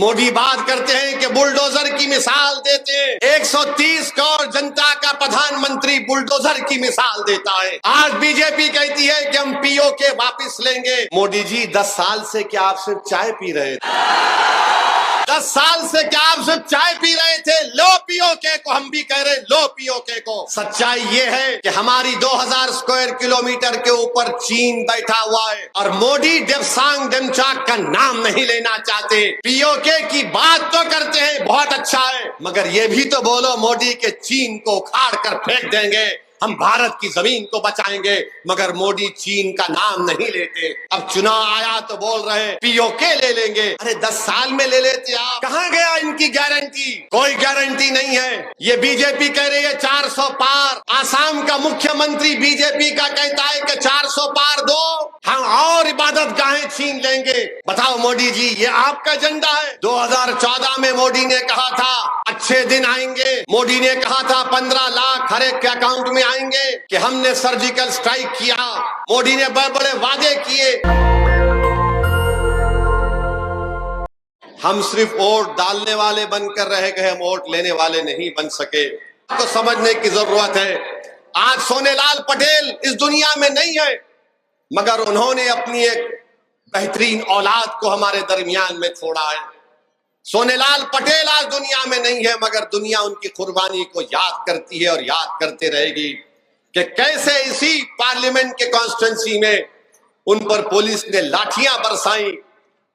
मोदी बात करते हैं कि बुलडोजर की मिसाल देते हैं। 130 करोड़ जनता का प्रधानमंत्री बुलडोजर की मिसाल देता है। आज बीजेपी कहती है कि हम पीओके वापस लेंगे। मोदी जी 10 साल से क्या आप सिर्फ चाय पी रहे थे? 10 साल से क्या आप सिर्फ चाय पी रहे थे? लो पीओके को, हम भी कह रहे लो पीओके को। सच्चाई ये है कि हमारी 2000 स्क्वायर किलोमीटर के ऊपर चीन बैठा हुआ है और मोदी डेप्सांग डेमचाक का नाम नहीं लेना चाहते। पीओके की बात तो करते हैं, बहुत अच्छा है, मगर ये भी तो बोलो मोदी के चीन को उखाड़ कर फेंक देंगे, हम भारत की जमीन को बचाएंगे। मगर मोदी चीन का नाम नहीं लेते। अब चुनाव आया तो बोल रहे पीओके ले लेंगे। अरे 10 साल में ले लेते आप। कहां गया इनकी गारंटी? कोई गारंटी नहीं है। ये बीजेपी कह रही है 400 पार। आसाम का मुख्यमंत्री बीजेपी का कहता है कि 400 पार दो, हम और इबादत गाहें छीन लेंगे। बताओ मोदी जी, ये आपका एजेंडा है? 2014 में मोदी ने कहा था अच्छे दिन आएंगे। मोदी ने कहा था 15 लाख हर एक के अकाउंट में आएंगे, कि हमने सर्जिकल स्ट्राइक किया। मोदी ने बड़े बड़े वादे किए। हम सिर्फ वोट डालने वाले बनकर रह गए, हम वोट लेने वाले नहीं बन सके। आपको समझने की जरूरत है। आज सोनेलाल पटेल इस दुनिया में नहीं है, मगर उन्होंने अपनी एक बेहतरीन औलाद को हमारे दरमियान में छोड़ा है। सोनेलाल पटेल आज दुनिया में नहीं है, मगर दुनिया उनकी कुर्बानी को याद करती है और याद करते रहेगी कि कैसे इसी पार्लियामेंट के कॉन्स्टिट्यूंसी में उन पर पुलिस ने लाठियां बरसाई,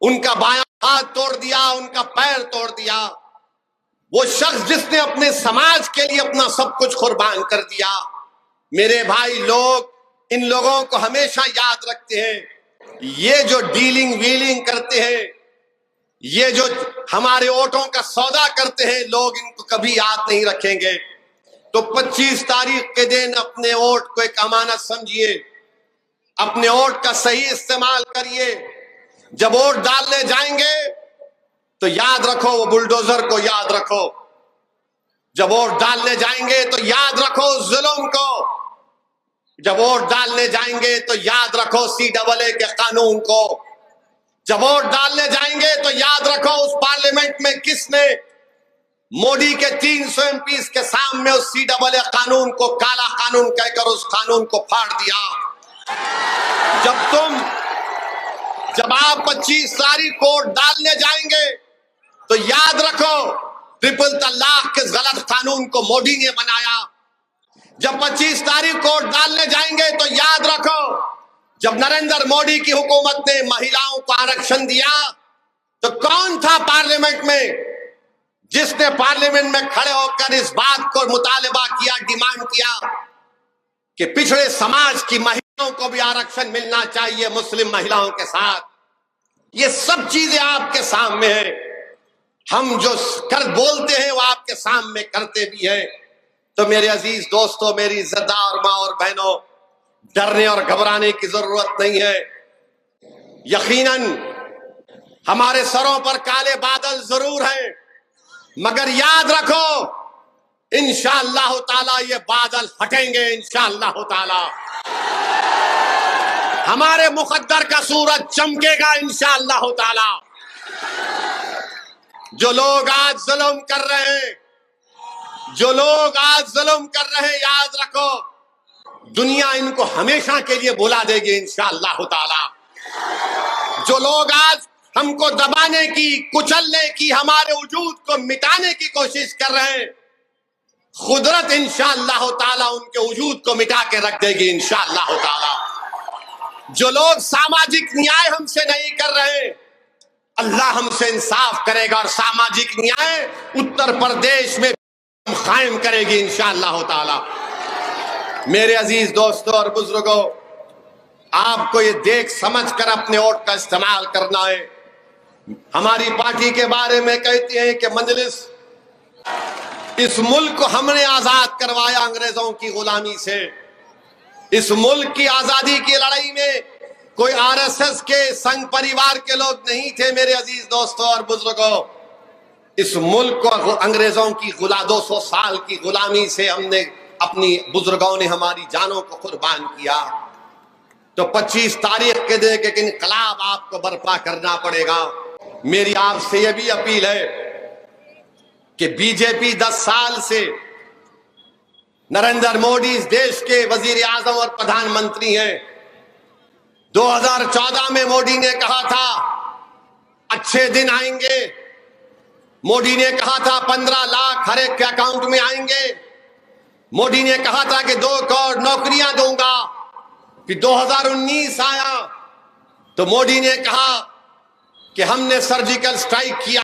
उनका बायां हाथ तोड़ दिया, उनका पैर तोड़ दिया। वो शख्स जिसने अपने समाज के लिए अपना सब कुछ कुर्बान कर दिया। मेरे भाई लोग इन लोगों को हमेशा याद रखते हैं। ये जो डीलिंग व्हीलिंग करते हैं, ये जो हमारे वोटों का सौदा करते हैं, लोग इनको कभी याद नहीं रखेंगे। तो 25 तारीख के दिन अपने वोट को एक अमानत समझिए, अपने वोट का सही इस्तेमाल करिए। जब वोट डालने जाएंगे तो याद रखो वो बुलडोजर को, याद रखो। जब वोट डालने जाएंगे तो याद रखो जुल्म को। जब वोट डालने जाएंगे तो याद रखो CAA के कानून को। जब वोट डालने जाएंगे तो याद रखो उस पार्लियामेंट में किसने मोदी के 300 MP के सामने उस CAA कानून को काला कानून कहकर उस कानून को फाड़ दिया। जब आप 25 तारीख को वोट डालने जाएंगे तो याद रखो ट्रिपल तलाक के गलत कानून को मोदी ने बनाया। जब 25 तारीख को वोट डालने जाएंगे तो याद रखो जब नरेंद्र मोदी की हुकूमत ने महिलाओं को आरक्षण दिया तो कौन था पार्लियामेंट में जिसने पार्लियामेंट में खड़े होकर इस बात को मुतालिबा किया, डिमांड किया कि पिछड़े समाज की महिलाओं को भी आरक्षण मिलना चाहिए मुस्लिम महिलाओं के साथ। ये सब चीजें आपके सामने है। हम जो कर बोलते हैं वो आपके सामने करते भी हैं। तो मेरे अजीज दोस्तों, मेरी इज्जतदार माँ और बहनों, डरने और घबराने की जरूरत नहीं है। यकीनन हमारे सरों पर काले बादल जरूर हैं, मगर याद रखो इंशाअल्लाह ताला ये बादल हटेंगे। इंशाअल्लाह ताला हमारे मुकद्दर का सूरज चमकेगा। इंशाअल्लाह ताला जो लोग आज जुल्म कर रहे हैं, याद रखो दुनिया इनको हमेशा के लिए भुला देगी। इंशाअल्लाह ताला जो लोग आज हमको दबाने की, कुचलने की, हमारे वजूद को मिटाने की कोशिश कर रहे हैं, खुदरत इंशाअल्लाह ताला उनके वजूद को मिटा के रख देगी। इंशाअल्लाह ताला जो लोग सामाजिक न्याय हमसे नहीं कर रहे, अल्लाह हमसे इंसाफ करेगा और सामाजिक न्याय उत्तर प्रदेश में कायम करेगी इंशाअल्लाह ताला। मेरे अजीज दोस्तों और बुजुर्गों, आपको ये देख समझ कर अपने वोट का इस्तेमाल करना है। हमारी पार्टी के बारे में कहते हैं कि मजलिस, इस मुल्क को हमने आजाद करवाया अंग्रेजों की गुलामी से। इस मुल्क की आजादी की लड़ाई में कोई RSS के संघ परिवार के लोग नहीं थे। मेरे अजीज दोस्तों और बुजुर्गों, इस मुल्क को अंग्रेजों की 200 साल की गुलामी से हमने, अपनी बुजुर्गों ने हमारी जानों को कुर्बान किया। तो 25 तारीख के दिन एक इनकलाब आपको बर्पा करना पड़ेगा। मेरी आपसे यह भी अपील है कि बीजेपी 10 साल से नरेंद्र मोदी इस देश के वजीर आजम और प्रधानमंत्री हैं। 2014 में मोदी ने कहा था अच्छे दिन आएंगे। मोदी ने कहा था 15 लाख हर एक के अकाउंट में आएंगे। मोदी ने कहा था कि 2 करोड़ नौकरियां दूंगा। फिर 2019 आया तो मोदी ने कहा कि हमने सर्जिकल स्ट्राइक किया।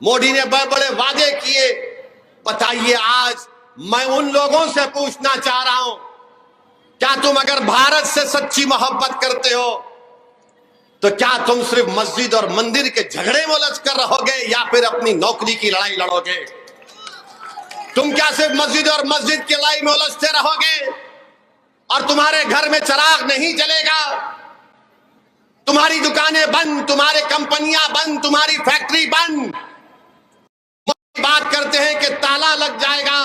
मोदी ने बड़े बड़े वादे किए। बताइए, आज मैं उन लोगों से पूछना चाह रहा हूं, क्या तुम अगर भारत से सच्ची मोहब्बत करते हो तो क्या तुम सिर्फ मस्जिद और मंदिर के झगड़े में उलझ कर रहोगे या फिर अपनी नौकरी की लड़ाई लड़ोगे? तुम क्या सिर्फ मस्जिद और मस्जिद की लड़ाई में उलझते रहोगे और तुम्हारे घर में चिराग नहीं जलेगा, तुम्हारी दुकानें बंद, तुम्हारी कंपनियां बंद, तुम्हारी फैक्ट्री बंद, बात करते हैं कि ताला लग जाएगा?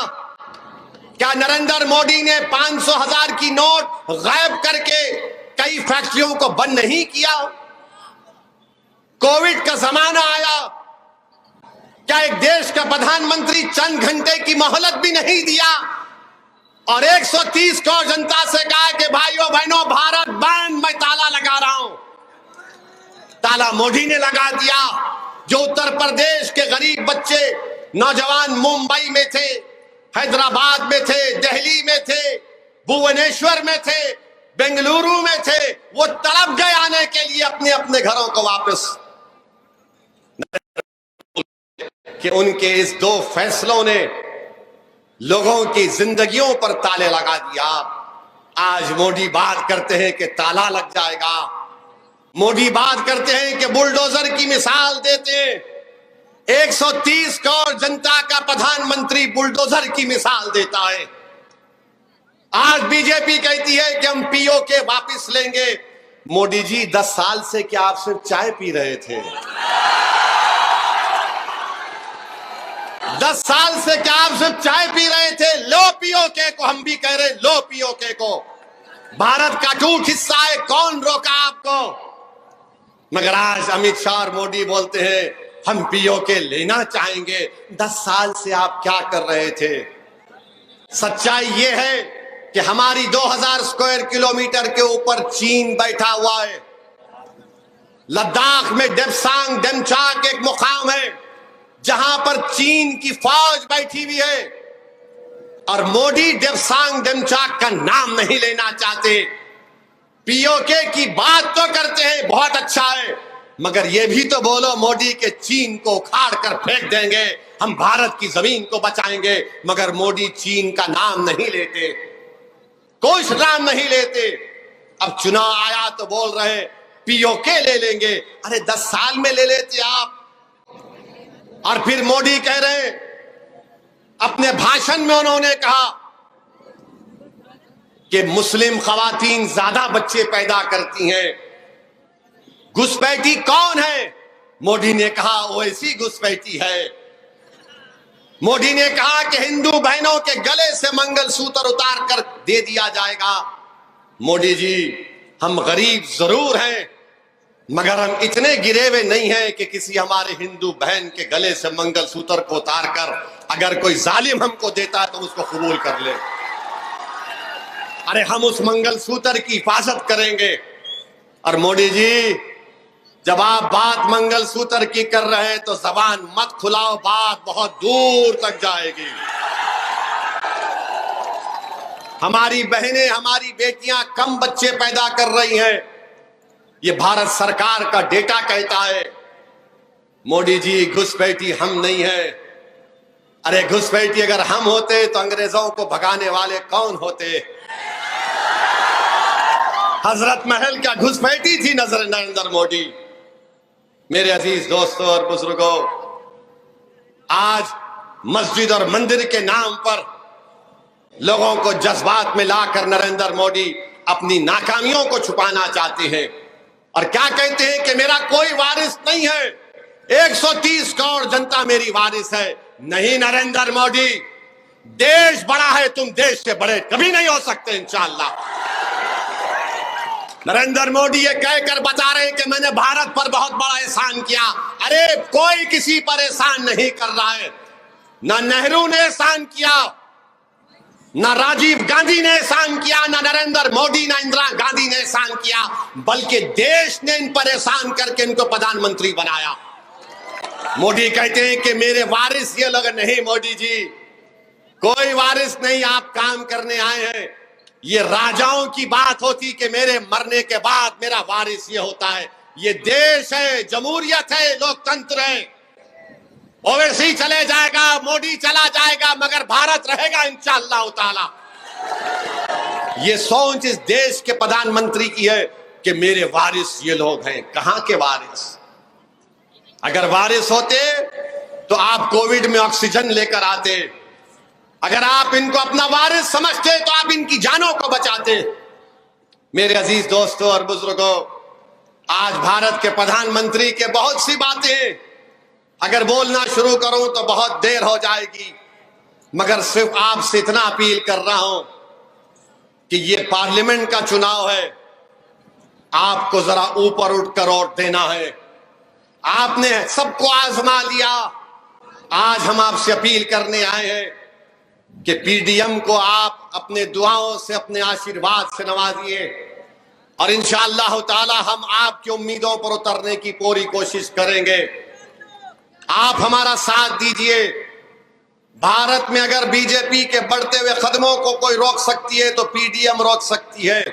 क्या नरेंद्र मोदी ने 500,000 की नोट गायब करके कई फैक्ट्रियों को बंद नहीं किया? कोविड का जमाना आया, क्या एक देश का प्रधानमंत्री चंद घंटे की मोहलत भी नहीं दिया और 130 करोड़ जनता से कहा कि भाइयों बहनों भारत बंद, मैं ताला लगा रहा हूं? ताला मोदी ने लगा दिया। जो उत्तर प्रदेश के गरीब बच्चे नौजवान मुंबई में थे, हैदराबाद में थे, दिल्ली में थे, भुवनेश्वर में थे, बेंगलुरु में थे, वो तड़प गए आने के लिए अपने अपने घरों को वापस। कि उनके इस 2 फैसलों ने लोगों की जिंदगियों पर ताले लगा दिया। आज मोदी बात करते हैं कि ताला लग जाएगा। मोदी बात करते हैं कि बुलडोजर की मिसाल देते हैं। 130 करोड़ जनता का प्रधानमंत्री बुलडोजर की मिसाल देता है। आज बीजेपी कहती है कि हम पीओके वापस लेंगे। मोदी जी, 10 साल से क्या आप सिर्फ चाय पी रहे थे? 10 साल से क्या आप सिर्फ चाय पी रहे थे? लो पीओके को, हम भी कह रहे लो पीओके को। भारत का टूट हिस्सा है, कौन रोका आपको? मगर आज अमित शाह और मोदी बोलते हैं हम पीओके लेना चाहेंगे। 10 साल से आप क्या कर रहे थे? सच्चाई यह है कि हमारी 2000 स्क्वायर किलोमीटर के ऊपर चीन बैठा हुआ है। लद्दाख में डेप्सांग डेमचाक एक मुकाम है जहां पर चीन की फौज बैठी हुई है और मोदी डेप्सांग डेमचाक का नाम नहीं लेना चाहते। पीओके की बात तो करते हैं, बहुत अच्छा है, मगर यह भी तो बोलो मोदी के चीन को उखाड़ कर फेंक देंगे, हम भारत की जमीन को बचाएंगे। मगर मोदी चीन का नाम नहीं लेते, कोई नाम नहीं लेते। अब चुनाव आया तो बोल रहे पीओके ले लेंगे। अरे 10 साल में ले लेते आप। और फिर मोदी कह रहे अपने भाषण में उन्होंने कहा कि मुस्लिम खवातीन ज्यादा बच्चे पैदा करती हैं। घुसपैठी कौन है? मोदी ने कहा ओवैसी घुसपैठी है। मोदी ने कहा कि हिंदू बहनों के गले से मंगलसूत्र उतार कर दे दिया जाएगा। मोदी जी, हम गरीब जरूर हैं मगर हम इतने गिरे हुए नहीं हैं कि किसी हमारे हिंदू बहन के गले से मंगलसूत्र को उतार कर अगर कोई जालिम हमको देता है तो उसको कबूल कर ले। अरे हम उस मंगलसूत्र की हिफाजत करेंगे। और मोदी जी, जब आप बात मंगलसूत्र की कर रहे हैं तो जबान मत खुलाओ, बात बहुत दूर तक जाएगी। हमारी बहनें, हमारी बेटियां कम बच्चे पैदा कर रही हैं, ये भारत सरकार का डेटा कहता है। मोदी जी, घुसपैठी हम नहीं है। अरे घुसपैठी अगर हम होते तो अंग्रेजों को भगाने वाले कौन होते? हजरत महल क्या घुसपैठी थी नरेंद्र मोदी? मेरे अजीज दोस्तों और बुजुर्गों, आज मस्जिद और मंदिर के नाम पर लोगों को जज्बात में लाकर नरेंद्र मोदी अपनी नाकामियों को छुपाना चाहते हैं और क्या कहते हैं कि मेरा कोई वारिस नहीं है, 130 करोड़ जनता मेरी वारिस है। नहीं नरेंद्र मोदी, देश बड़ा है, तुम देश से बड़े कभी नहीं हो सकते इंशाअल्लाह। नरेंद्र मोदी ये कहकर बता रहे हैं कि मैंने भारत पर बहुत बड़ा एहसान किया। अरे कोई किसी पर एहसान नहीं कर रहा है। ना नेहरू ने एहसान किया, ना राजीव गांधी ने एहसान किया, ना नरेंद्र मोदी, ना इंदिरा गांधी ने एहसान किया, बल्कि देश ने इन पर एहसान करके इनको प्रधानमंत्री बनाया। मोदी कहते हैं कि मेरे वारिस ये लोग नहीं। मोदी जी, कोई वारिस नहीं, आप काम करने आए हैं। ये राजाओं की बात होती कि मेरे मरने के बाद मेरा वारिस ये होता है। ये देश है, जमहूरियत है, लोकतंत्र है। ओवैसी चले जाएगा, मोदी चला जाएगा, मगर भारत रहेगा इंशाअल्लाह ताला। ये सोच इस देश के प्रधानमंत्री की है कि मेरे वारिस ये लोग हैं। कहां के वारिस? अगर वारिस होते तो आप कोविड में ऑक्सीजन लेकर आते। अगर आप इनको अपना वारिस समझते तो आप इनकी जानों को बचाते। मेरे अजीज दोस्तों और बुजुर्गों, आज भारत के प्रधानमंत्री के बहुत सी बातें अगर बोलना शुरू करूं तो बहुत देर हो जाएगी, मगर सिर्फ आपसे इतना अपील कर रहा हूं कि ये पार्लियामेंट का चुनाव है, आपको जरा ऊपर उठकर वोट देना है। आपने सबको आजमा लिया। आज हम आपसे अपील करने आए हैं कि पीडीएम को आप अपने दुआओं से, अपने आशीर्वाद से नवाजिए और इंशाअल्लाह ताला हम आपकी उम्मीदों पर उतरने की पूरी कोशिश करेंगे। आप हमारा साथ दीजिए। भारत में अगर बीजेपी के बढ़ते हुए कदमों को कोई रोक सकती है तो पीडीएम रोक सकती है।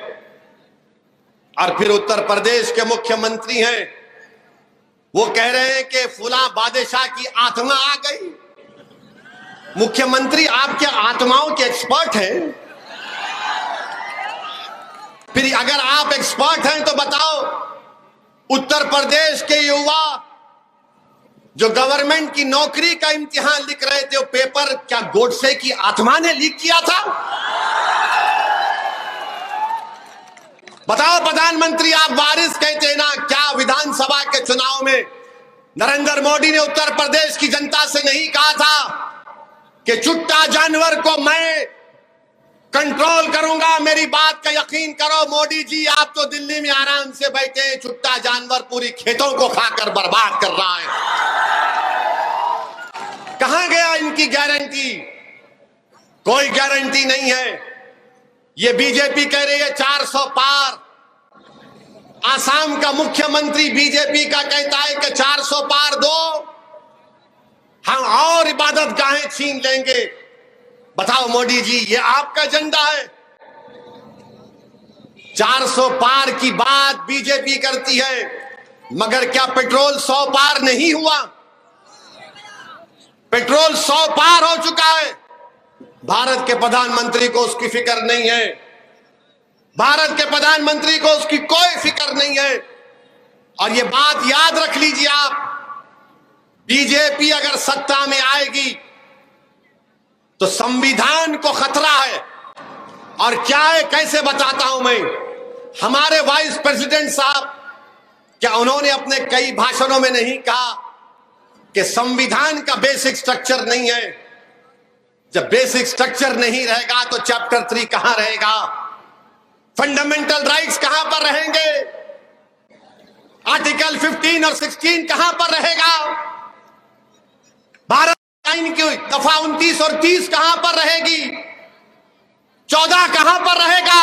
और फिर उत्तर प्रदेश के मुख्यमंत्री हैं, वो कह रहे हैं कि फुला बादशाह की आत्मा आ गई। मुख्यमंत्री आपके आत्माओं के एक्सपर्ट हैं। फिर अगर आप एक्सपर्ट हैं तो बताओ, उत्तर प्रदेश के युवा जो गवर्नमेंट की नौकरी का इम्तिहान लिख रहे थे, वो पेपर क्या गोडसे की आत्मा ने लीक किया था? बताओ प्रधानमंत्री, आप वारिस कहते हैं ना, क्या विधानसभा के चुनाव में नरेंद्र मोदी ने उत्तर प्रदेश की जनता से नहीं कहा था कि चुट्टा जानवर को मैं कंट्रोल करूंगा? मेरी बात का यकीन करो मोदी जी, आप तो दिल्ली में आराम से बैठे हैं, चुट्टा जानवर पूरी खेतों को खाकर बर्बाद कर रहा है। कहां गया इनकी गारंटी? कोई गारंटी नहीं है। ये बीजेपी कह रही है 400 पार। आसाम का मुख्यमंत्री बीजेपी का कहता है कि 400 पार दो, हम और इबादत गाहें छीन लेंगे। बताओ मोदी जी, ये आपका एजेंडा है? 400 पार की बात बीजेपी करती है, मगर क्या पेट्रोल 100 पार नहीं हुआ? पेट्रोल 100 पार हो चुका है। भारत के प्रधानमंत्री को उसकी फिक्र नहीं है। भारत के प्रधानमंत्री को उसकी कोई फिक्र नहीं है। और ये बात याद रख लीजिए आप, बीजेपी अगर सत्ता में आएगी तो संविधान को खतरा है। और क्या है, कैसे बताता हूं मैं। हमारे वाइस प्रेसिडेंट साहब, क्या उन्होंने अपने कई भाषणों में नहीं कहा कि संविधान का बेसिक स्ट्रक्चर नहीं है? जब बेसिक स्ट्रक्चर नहीं रहेगा तो चैप्टर 3 कहां रहेगा? फंडामेंटल राइट्स कहां पर रहेंगे? आर्टिकल 15 और 16 कहां पर रहेगा? भारत आइन की दफा 29 और 30 कहां पर रहेगी? 14 कहां पर रहेगा?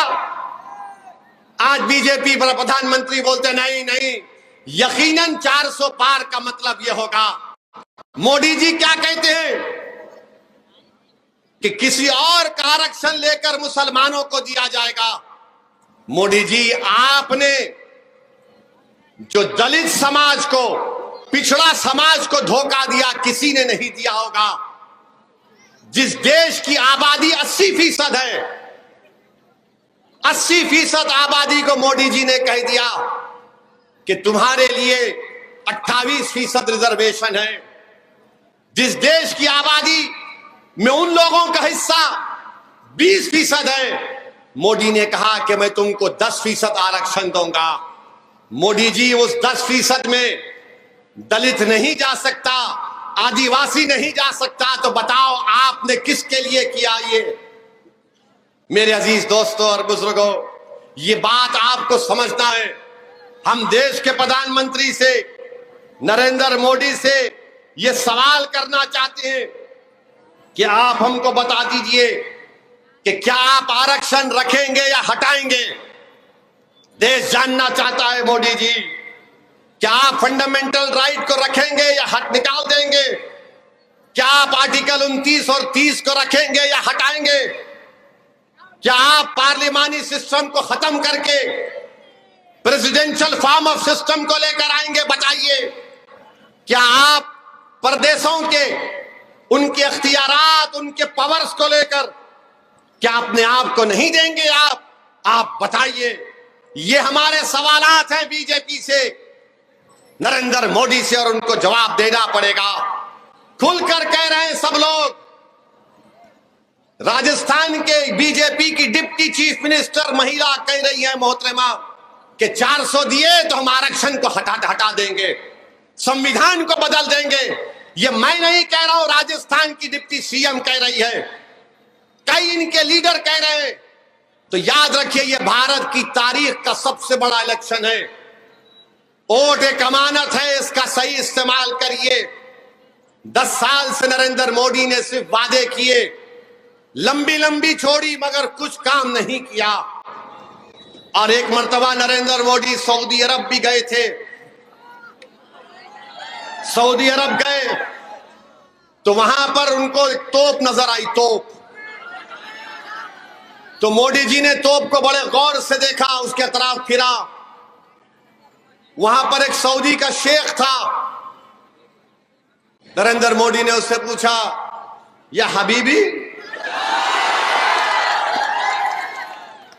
आज बीजेपी पर प्रधानमंत्री बोलते नहीं नहीं, यकीनन 400 पार का मतलब यह होगा। मोदी जी क्या कहते हैं कि किसी और का आरक्षण लेकर मुसलमानों को दिया जाएगा। मोदी जी, आपने जो दलित समाज को, पिछड़ा समाज को धोखा दिया, किसी ने नहीं दिया होगा। जिस देश की आबादी 80% है, 80% आबादी को मोदी जी ने कह दिया कि तुम्हारे लिए 28% रिजर्वेशन है। जिस देश की आबादी में उन लोगों का हिस्सा 20% है, मोदी ने कहा कि मैं तुमको 10% आरक्षण दूंगा। मोदी जी, उस 10% में दलित नहीं जा सकता, आदिवासी नहीं जा सकता, तो बताओ आपने किसके लिए किया ये? मेरे अजीज दोस्तों और बुजुर्गों, ये बात आपको समझना है। हम देश के प्रधानमंत्री से, नरेंद्र मोदी से ये सवाल करना चाहते हैं कि आप हमको बता दीजिए कि क्या आप आरक्षण रखेंगे या हटाएंगे। देश जानना चाहता है मोदी जी, क्या आप फंडामेंटल राइट को रखेंगे या निकाल देंगे। क्या आप आर्टिकल 29 और 30 को रखेंगे या हटाएंगे। क्या आप पार्लिमानी सिस्टम को खत्म करके प्रेसिडेंशियल फॉर्म ऑफ सिस्टम को लेकर आएंगे, बताइए। क्या आप प्रदेशों के उनके अख्तियारात, उनके पावर्स को लेकर क्या अपने आप को नहीं देंगे आप बताइए। ये हमारे सवालात हैं बीजेपी से, नरेंद्र मोदी से, और उनको जवाब देना पड़ेगा। खुलकर कह रहे हैं सब लोग। राजस्थान के बीजेपी की डिप्टी चीफ मिनिस्टर महिला कह रही है मोहतरमा कि 400 दिए तो हम आरक्षण को हटा देंगे, संविधान को बदल देंगे। ये मैं नहीं कह रहा हूं, राजस्थान की डिप्टी सीएम कह रही है, कई इनके लीडर कह रहे हैं। तो याद रखिए, ये भारत की तारीख का सबसे बड़ा इलेक्शन है। वोट एक अमानत है, इसका सही इस्तेमाल करिए। 10 साल से नरेंद्र मोदी ने सिर्फ वादे किए, लंबी लंबी छोड़ी, मगर कुछ काम नहीं किया। और एक मर्तबा नरेंद्र मोदी सऊदी अरब भी गए थे। सऊदी अरब गए तो वहां पर उनको एक तोप नजर आई, तोप। तो मोदी जी ने तोप को बड़े गौर से देखा, उसके तरफ फिरा। वहां पर एक सऊदी का शेख था। नरेंद्र मोदी ने उससे पूछा, या हबीबी,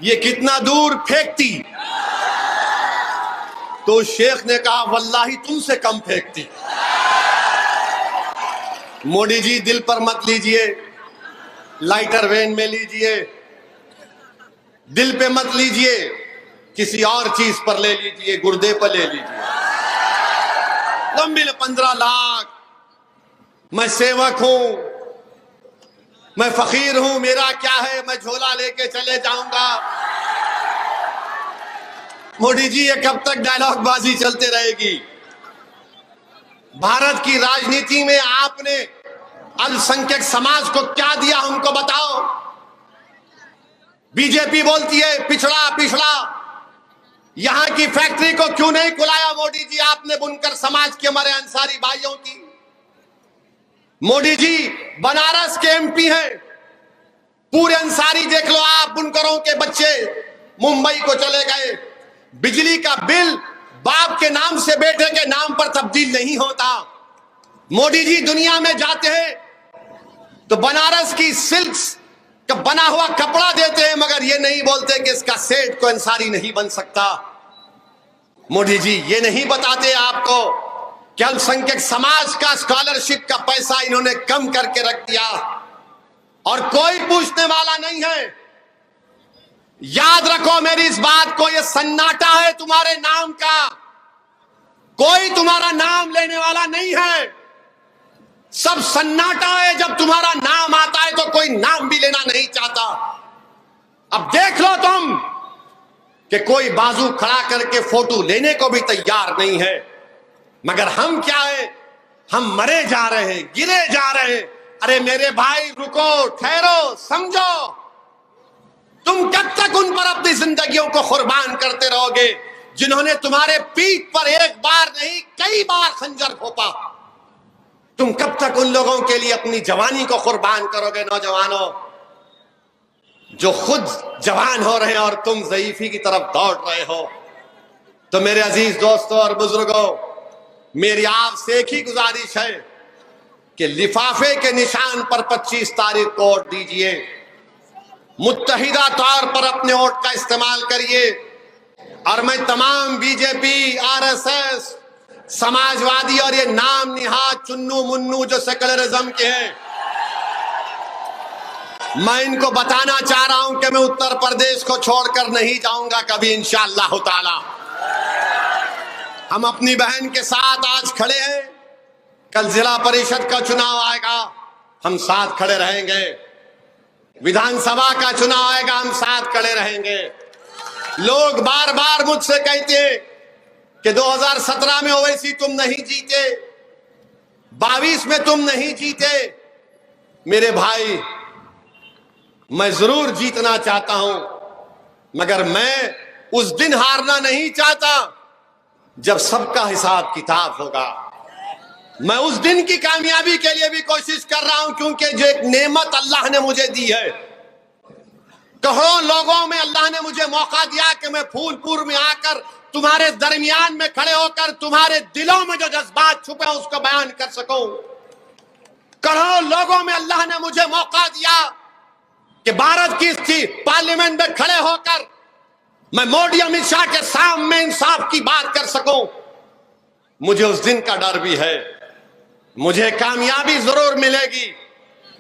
ये कितना दूर फेंकती। तो शेख ने कहा, वल्लाही तुमसे कम फेंकती। मोदी जी दिल पर मत लीजिए, लाइटर वेन में लीजिए, दिल पे मत लीजिए, किसी और चीज पर ले लीजिए, गुर्दे पर ले लीजिए। लंबी 15 लाख, मैं सेवक हूं, मैं फकीर हूं, मेरा क्या है, मैं झोला लेके चले जाऊंगा। मोदी जी, ये कब तक डायलॉग बाजी चलते रहेगी। भारत की राजनीति में आपने अल्पसंख्यक समाज को क्या दिया, हमको बताओ। बीजेपी बोलती है पिछड़ा पिछड़ा, यहां की फैक्ट्री को क्यों नहीं खुलाया मोदी जी आपने बुनकर समाज के हमारे अंसारी भाइयों की। मोदी जी बनारस के एमपी हैं, पूरे अंसारी देख लो आप, बुनकरों के बच्चे मुंबई को चले गए। बिजली का बिल बाप के नाम से बेटे के नाम पर तब्दील नहीं होता। मोदी जी दुनिया में जाते हैं तो बनारस की सिल्क का बना हुआ कपड़ा देते हैं, मगर ये नहीं बोलते कि इसका सेठ को अंसारी नहीं बन सकता। मोदी जी ये नहीं बताते आपको कि अल्पसंख्यक समाज का स्कॉलरशिप का पैसा इन्होंने कम करके रख दिया और कोई पूछने वाला नहीं है। याद रखो मेरी इस बात को, ये सन्नाटा है तुम्हारे नाम का, कोई तुम्हारा नाम लेने वाला नहीं है। सब सन्नाटा है, जब तुम्हारा नाम आता है तो कोई नाम भी लेना नहीं चाहता। अब देख लो तुम कि कोई बाजू खड़ा करके फोटो लेने को भी तैयार नहीं है, मगर हम क्या है, हम मरे जा रहे हैं, गिरे जा रहे हैं। अरे मेरे भाई रुको, ठहरो, समझो। तुम कब तक उन पर अपनी जिंदगियों को कुर्बान करते रहोगे जिन्होंने तुम्हारे पीठ पर एक बार नहीं कई बार खंजर घोंपा। तुम कब तक उन लोगों के लिए अपनी जवानी को कुर्बान करोगे, नौजवानों जो खुद जवान हो रहे हैं और तुम ज़ईफी की तरफ दौड़ रहे हो। तो मेरे अजीज दोस्तों और बुजुर्गों, मेरी आपसे एक ही गुजारिश है कि लिफाफे के निशान पर 25 तारीख को वोट दीजिए। मुत्तहिदा तौर पर अपने वोट का इस्तेमाल करिए। और मैं तमाम बीजेपी, आरएसएस, समाजवादी और ये नाम निहाद चुन्नू मुन्नू जो सेकुलरिज्म के हैं, मैं इनको बताना चाह रहा हूं कि मैं उत्तर प्रदेश को छोड़कर नहीं जाऊंगा कभी, इंशाअल्लाह ताला। हम अपनी बहन के साथ आज खड़े हैं, कल जिला परिषद का चुनाव आएगा, हम साथ खड़े रहेंगे। विधानसभा का चुनाव आएगा, हम साथ खड़े रहेंगे। लोग बार बार मुझसे कहते हैं कि 2017 में ओवैसी तुम नहीं जीते, 22 में तुम नहीं जीते। मेरे भाई, मैं जरूर जीतना चाहता हूं, मगर मैं उस दिन हारना नहीं चाहता जब सबका हिसाब किताब होगा। मैं उस दिन की कामयाबी के लिए भी कोशिश कर रहा हूं, क्योंकि जो एक नेमत अल्लाह ने मुझे दी है, करोड़ों लोगों में अल्लाह ने मुझे मौका दिया कि मैं फूलपुर में आकर तुम्हारे दरमियान में खड़े होकर तुम्हारे दिलों में जो जज्बात छुपे हैं उसको बयान कर सकूं। करोड़ों लोगों में अल्लाह ने मुझे मौका दिया कि भारत की पार्लियामेंट में खड़े होकर मैं मोदी अमित शाह के सामने इंसाफ की बात कर सकूं। मुझे उस दिन का डर भी है। मुझे कामयाबी जरूर मिलेगी,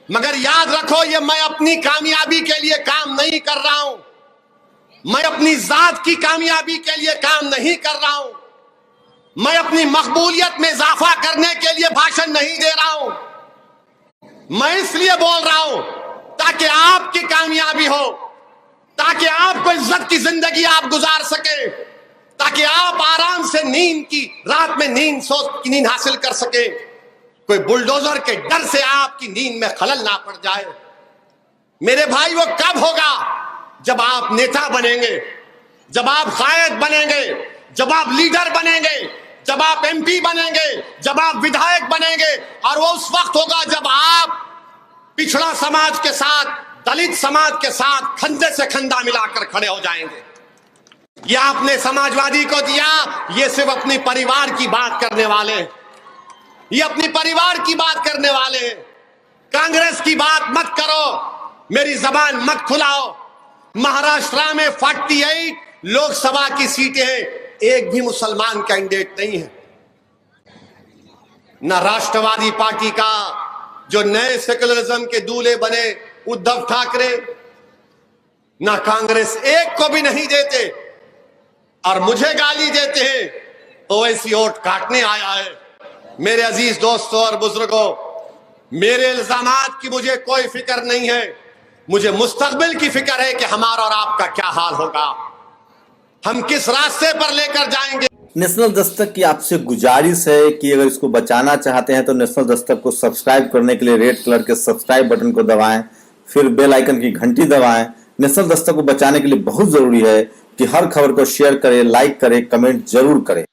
मगर याद रखो, ये मैं अपनी कामयाबी के लिए काम नहीं कर रहा हूं। मैं अपनी जात की कामयाबी के लिए काम नहीं कर रहा हूं। मैं अपनी मकबूलियत में इजाफा करने के लिए भाषण नहीं दे रहा हूं। मैं इसलिए बोल रहा हूं ताकि आपकी कामयाबी हो, ताकि आपको इज्जत की जिंदगी आप गुजार सके, ताकि आप आराम से नींद की रात में नींद हासिल कर सके। कोई बुलडोजर के डर से आपकी नींद में खलल ना पड़ जाए। मेरे भाई, वो कब होगा? जब आप नेता बनेंगे, जब आप कायद बनेंगे, जब आप लीडर बनेंगे, जब आप एमपी बनेंगे, जब आप विधायक बनेंगे। और वो उस वक्त होगा जब आप पिछड़ा समाज के साथ, दलित समाज के साथ कंधे से कंधा मिलाकर खड़े हो जाएंगे। ये आपने समाजवादी को दिया, ये सिर्फ अपनी परिवार की बात करने वाले, ये अपनी परिवार की बात करने वाले हैं। कांग्रेस की बात मत करो, मेरी जबान मत खुलाओ। महाराष्ट्र में 48 लोकसभा की सीटें हैं, एक भी मुसलमान कैंडिडेट नहीं है। ना राष्ट्रवादी पार्टी का जो नए सेकुलरिज्म के दूल्हे बने उद्धव ठाकरे, ना कांग्रेस एक को भी नहीं देते, और मुझे गाली देते हैं ओवैसी वोट काटने आया है। मेरे अजीज दोस्तों और बुजुर्गों, मेरे इल्जामात की मुझे कोई फिक्र नहीं है। मुझे मुस्तकबिल की फिक्र है कि हमारा और आपका क्या हाल होगा, हम किस रास्ते पर लेकर जाएंगे। नेशनल दस्तक की आपसे गुजारिश है कि अगर इसको बचाना चाहते हैं तो नेशनल दस्तक को सब्सक्राइब करने के लिए रेड कलर के सब्सक्राइब बटन को दबाएं, फिर बेल आइकन की घंटी दबाएं। नेशनल दस्तक को बचाने के लिए बहुत जरूरी है कि हर खबर को शेयर करें, लाइक करें, कमेंट जरूर करें।